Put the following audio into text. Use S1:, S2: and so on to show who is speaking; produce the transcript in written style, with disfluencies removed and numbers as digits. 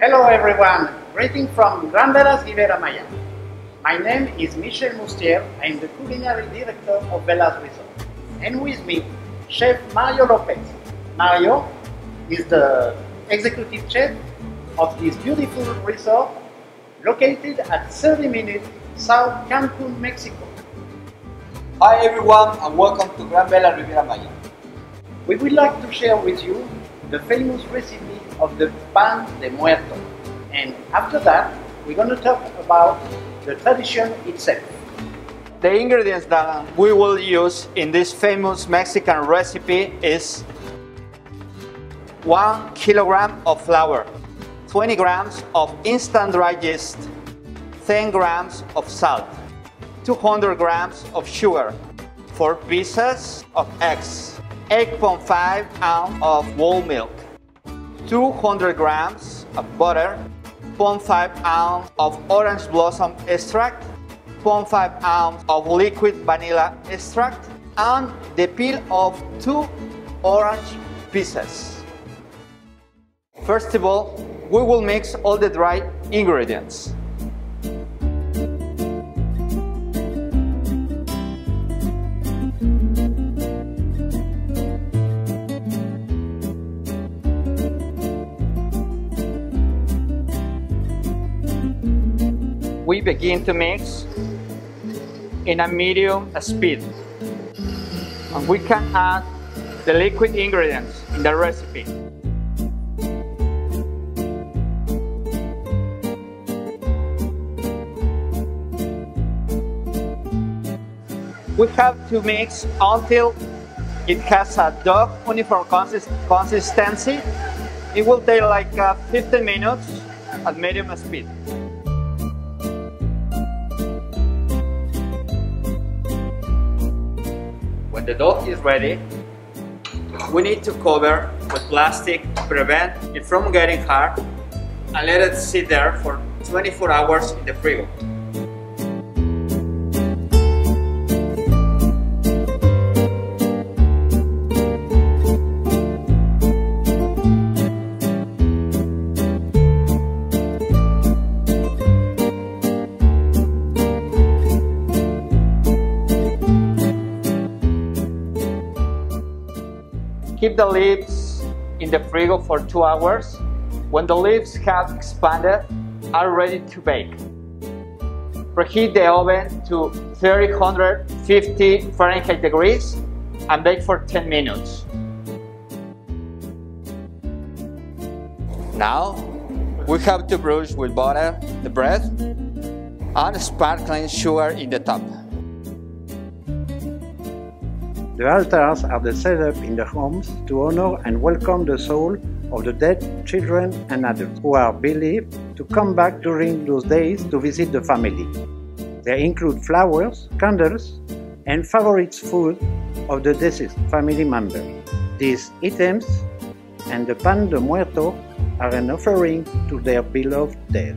S1: Hello everyone, greeting from Gran Velas Ribera Maya. My name is Michel Moustier, I am the culinary director of Velas Resort. And with me, Chef Mario Lopez. Mario is the executive chef of this beautiful resort located at 30 minutes south Cancun, Mexico.
S2: Hi everyone and welcome to Gran Velas Ribera Maya.
S1: We would like to share with you the famous recipe of the pan de muerto. And after that, we're going to talk about the tradition itself.
S2: The ingredients that we will use in this famous Mexican recipe is 1 kilogram of flour, 20 grams of instant dry yeast, 10 grams of salt, 200 grams of sugar, 4 pieces of eggs, 8.5 ounces of whole milk, 200 grams of butter, 0.5 ounce of orange blossom extract, 0.5 ounce of liquid vanilla extract, and the peel of 2 orange pieces. First of all, we will mix all the dry ingredients. We begin to mix in a medium speed, and we can add the liquid ingredients in the recipe. We have to mix until it has a dough uniform consistency. It will take like 15 minutes at medium speed. When the dough is ready, we need to cover with plastic to prevent it from getting hard and let it sit there for 24 hours in the frigo. Keep the lids in the frigo for 2 hours. When the lids have expanded, are ready to bake. Preheat the oven to 350 Fahrenheit degrees and bake for 10 minutes. Now, we have to brush with butter the bread and sparkling sugar in the top.
S1: The altars are the setup in the homes to honor and welcome the soul of the dead children and adults who are believed to come back during those days to visit the family. They include flowers, candles, and favorite food of the deceased family member. These items and the pan de muerto are an offering to their beloved dead.